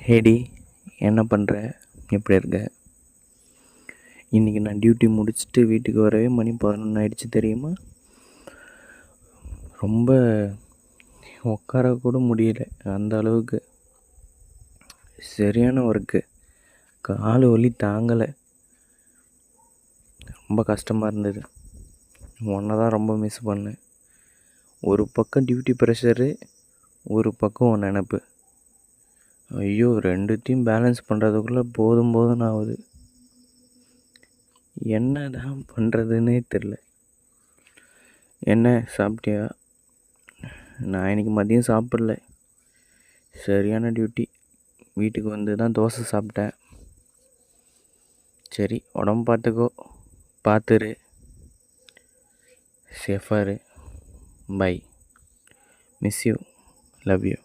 ஹேடி, என்ன பண்ணுற? எப்படி இருக்க? இன்றைக்கி நான் டியூட்டி முடிச்சுட்டு வீட்டுக்கு வரவே மணி 11 ஆயிடுச்சு தெரியுமா? ரொம்ப உட்கார கூட முடியல, அந்த அளவுக்கு சரியான ஒர்க்கு. கால் வலி தாங்கலை, ரொம்ப கஷ்டமாக இருந்தது. உன்னை தான் ரொம்ப மிஸ் பண்ணேன். ஒரு பக்கம் டியூட்டி ப்ரெஷரு, ஒரு பக்கம் உன் நினப்பு. ஐயோ, ரெண்டுத்தையும் பேலன்ஸ் பண்ணுறதுக்குள்ளே போதும் போதும்னு ஆகுது. என்ன தான் பண்ணுறதுன்னே தெரில. என்ன சாப்பிட்டியா? நான் இன்றைக்கி மதியம் சாப்பிடல, சரியான டியூட்டி. வீட்டுக்கு வந்து தான் தோசை சாப்பிட்டேன். சரி, உடம்பு பார்த்துக்கோ, பார்த்துரு, சேஃபாரு. Bye. Miss you, love you.